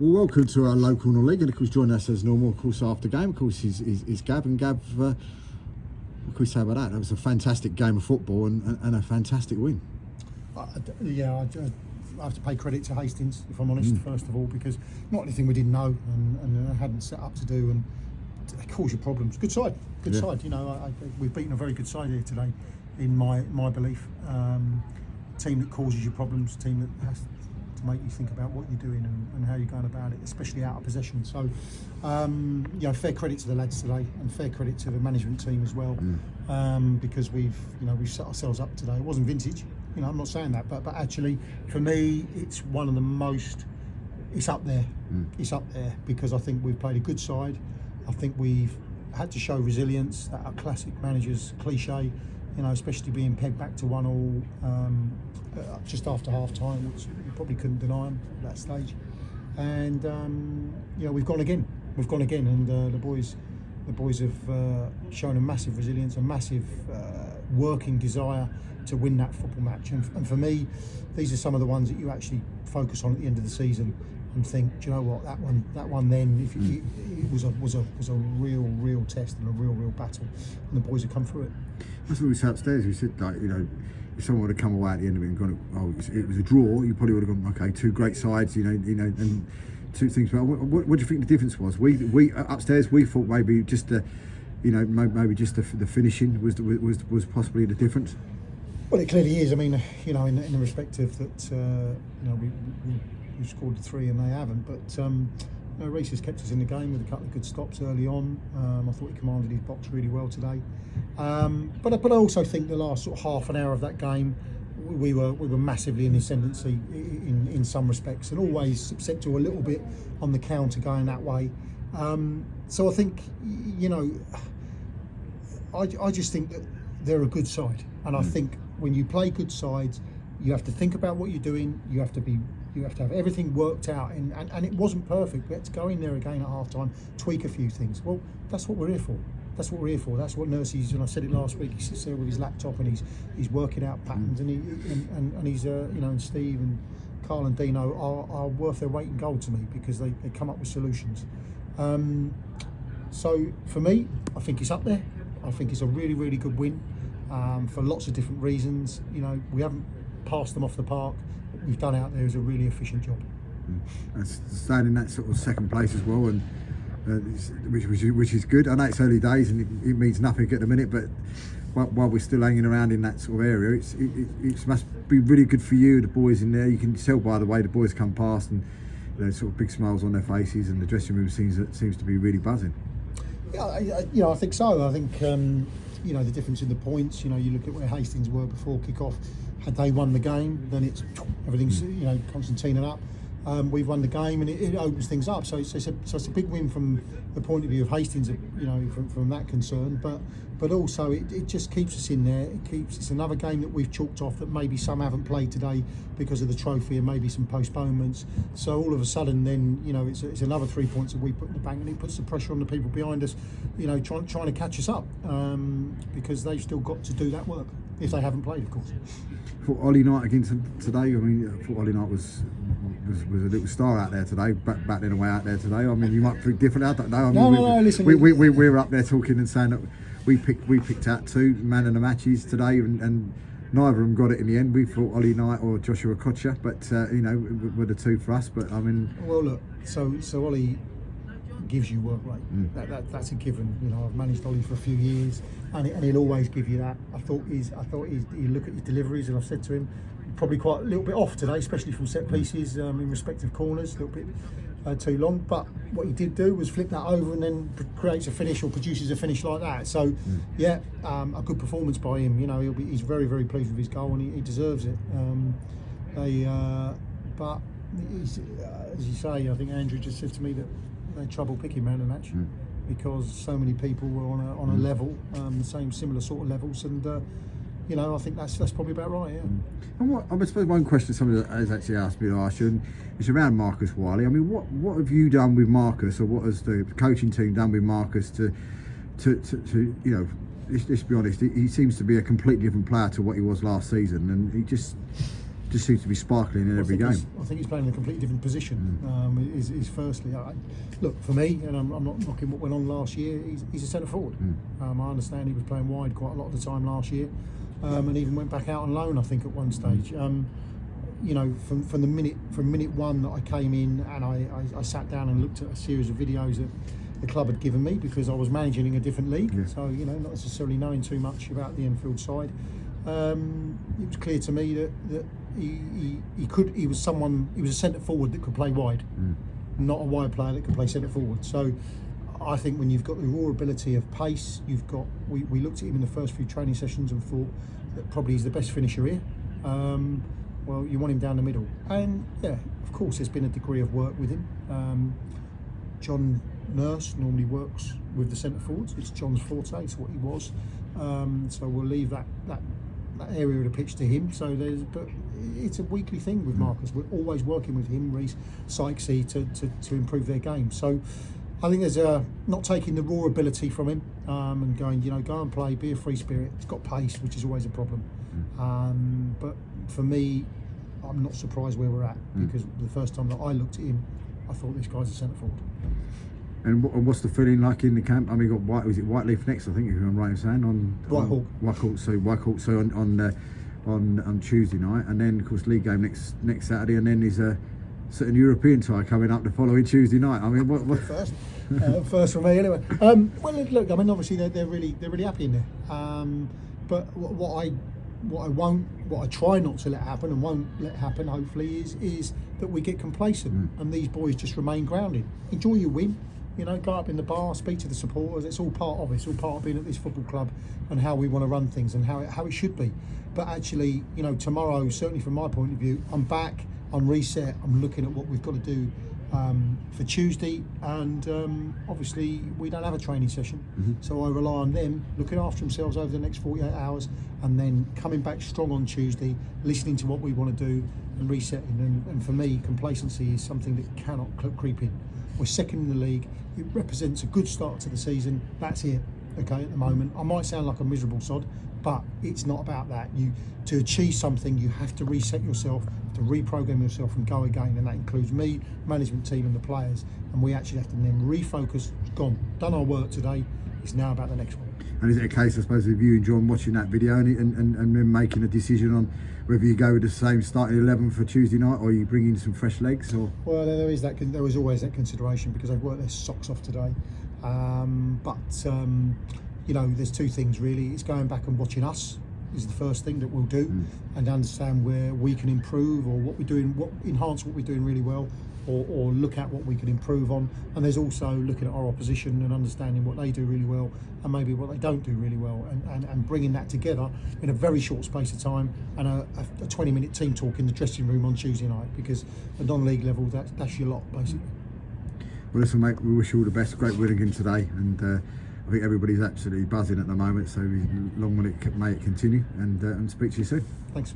Well, welcome to our local non-league, and of course joining us as normal, of course, after game, of course, is Gav. And Gav, what can we say about that? That was a fantastic game of football and a fantastic win. I have to pay credit to Hastings, if I'm honest, first of all, because not anything we didn't know and hadn't set up to do, and they cause you problems. Good side. You know, we've beaten a very good side here today, in my belief. Team that causes you problems, team that has to make you think about what you're doing and how you're going about it, especially out of possession. So, you know, fair credit to the lads today, and fair credit to the management team as well, because we've set ourselves up today. It wasn't vintage, you know. I'm not saying that, but actually, for me, it's one of the most. It's up there. It's up there because I think we've played a good side. I think we've had to show resilience. That our classic managers cliche, you know, especially being pegged back to 1-1 just after half time, which you probably couldn't deny them at that stage. And you know, we've gone again, and the boys have shown a massive resilience, a massive working desire to win that football match. And for me, these are some of the ones that you actually focus on at the end of the season and think, do you know what, that one then, if it was a real test and a real battle, and the boys have come through it. That's what we said upstairs. We said, like, you know, if someone would have come away at the end of it and gone, oh, it was a draw, you probably would have gone, okay, two great sides, you know, and two things. But what do you think the difference was? We upstairs, we thought maybe just the, you know, maybe just the finishing was possibly the difference. Well, it clearly is. I mean, you know, in the respect of that, you know, we scored the 3 and they haven't, but you know, Reece has kept us in the game with a couple of good stops early on. I thought he commanded his box really well today. But I also think the last sort of half an hour of that game, we were massively in the ascendancy in some respects, and always set to a little bit on the counter going that way. So I think, you know, I just think that they're a good side, and I think when you play good sides, you have to think about what you're doing. You have to have everything worked out, and it wasn't perfect. We had to go in there again at half time, tweak a few things. Well, that's what we're here for. That's what what Nursey's, and I said it last week, he sits there with his laptop and he's working out patterns, and he's you know, and Steve and Carl and Dino are worth their weight in gold to me, because they come up with solutions. So for me, I think it's up there. I think it's a really good win, for lots of different reasons. You know, we haven't passed them off the park. What we've done out there is a really efficient job. And staying in that sort of second place as well, and which is good. I know it's early days and it means nothing at the minute, but while we're still hanging around in that sort of area, it must be really good for you, the boys in there. You can tell by the way the boys come past, and you know, sort of big smiles on their faces, and the dressing room seems to be really buzzing. Yeah, you know, I think so. I think you know, the difference in the points. You know, you look at where Hastings were before kick-off. Had they won the game, then it's everything's, you know, Constantine and up. We've won the game, and it opens things up. So it's a big win from the point of view of Hastings, you know, from that concern. But also it just keeps us in there. It's another game that we've chalked off that maybe some haven't played today because of the trophy and maybe some postponements. So all of a sudden, then, you know, it's another 3 points that we put in the bank, and it puts the pressure on the people behind us, you know, trying to catch us up, because they've still got to do that work if they haven't played, of course. For Ollie Knight against today, I mean, I thought Ollie Knight was a little star out there today, battling away out there today. I mean, you might think different. I don't know. I mean, no, listen. We were up there talking and saying that we picked out 2 man of the matches today, and neither of them got it in the end. We thought Ollie Knight or Joshua Kocha, but you know, were the 2 for us. But I mean, well, look, so Ollie gives you work rate. That's a given. You know, I've managed Ollie for a few years, and he'll always give you that. I thought you look at his deliveries, and I've said to him, probably quite a little bit off today, especially from set pieces, in respective corners, a little bit too long. But what he did do was flip that over and then creates a finish, or produces a finish like that. So yeah, a good performance by him. You know, he's very pleased with his goal, and he deserves it. But as you say, I think Andrew just said to me that they had trouble picking man of the match, because so many people were on a level, the same similar sort of levels, and you know, I think that's probably about right. Yeah. And I suppose one question somebody has actually asked me to ask you, and it's around Marcus Wiley. I mean, what have you done with Marcus, or what has the coaching team done with Marcus to you know, let's be honest, he seems to be a completely different player to what he was last season, and he just just seems to be sparkling in every game. I think he's playing in a completely different position. Is firstly, look, for me, and I'm not knocking what went on last year. He's a centre forward. I understand he was playing wide quite a lot of the time last year, and even went back out on loan, I think, at one stage. You know, from minute one that I came in, and I sat down and looked at a series of videos that the club had given me, because I was managing in a different league, so you know, not necessarily knowing too much about the Enfield side. It was clear to me that he was a centre forward that could play wide, not a wide player that could play centre forward. So I think when you've got the raw ability of pace, we looked at him in the first few training sessions and thought that probably he's the best finisher here. Well, you want him down the middle, and yeah, of course there's been a degree of work with him. John Nurse normally works with the centre forwards. It's John's forte, it's what he was. So we'll leave that area of the pitch to him. But it's a weekly thing with Marcus. We're always working with him, Reece, Sykesy, to improve their game. So I think there's not taking the raw ability from him and going, you know, go and play, be a free spirit. It's got pace, which is always a problem. But for me, I'm not surprised where we're at, because the first time that I looked at him, I thought this guy's a centre forward. And what's the feeling like in the camp? I mean, you got Whiteleaf next, I think, if I'm right in saying, on Whitehawk. So on Tuesday night, and then of course league game next Saturday, and then there's a certain European tie coming up the following Tuesday night. I mean, what? First for me anyway. Well, look, I mean, obviously they're really happy in there. But what I try not to let happen, and won't let happen, hopefully, is that we get complacent and these boys just remain grounded. Enjoy your win. You know, go up in the bar, speak to the supporters. It's all part of it. It's all part of being at this football club and how we want to run things and how it should be. But actually, you know, tomorrow, certainly from my point of view, I'm back, I'm reset, I'm looking at what we've got to do for Tuesday, and obviously we don't have a training session, so I rely on them looking after themselves over the next 48 hours, and then coming back strong on Tuesday, listening to what we want to do and resetting. And for me, complacency is something that cannot creep in. We're second in the league. It represents a good start to the season. That's it. Okay, at the moment, I might sound like a miserable sod, but it's not about that. To achieve something, you have to reset yourself, to reprogram yourself and go again, and that includes me, management team and the players, and we actually have to then refocus. It's gone, done our work today, it's now about the next one. And is it a case, I suppose, of you and John watching that video and then making a decision on whether you go with the same starting 11 for Tuesday night, or you bring in some fresh legs? Or well, there was always that consideration, because they've worked their socks off today. You know, there's two things really. It's going back and watching us is the first thing that we'll do, and understand where we can improve, or what we're doing, enhance what we're doing really well, or look at what we can improve on. And there's also looking at our opposition and understanding what they do really well and maybe what they don't do really well, and bringing that together in a very short space of time, and a 20-minute team talk in the dressing room on Tuesday night, because at non-league level, that's your lot basically. Well, listen, mate, we wish you all the best. Great win again today, and I think everybody's absolutely buzzing at the moment, so long may it continue, and speak to you soon. Thanks.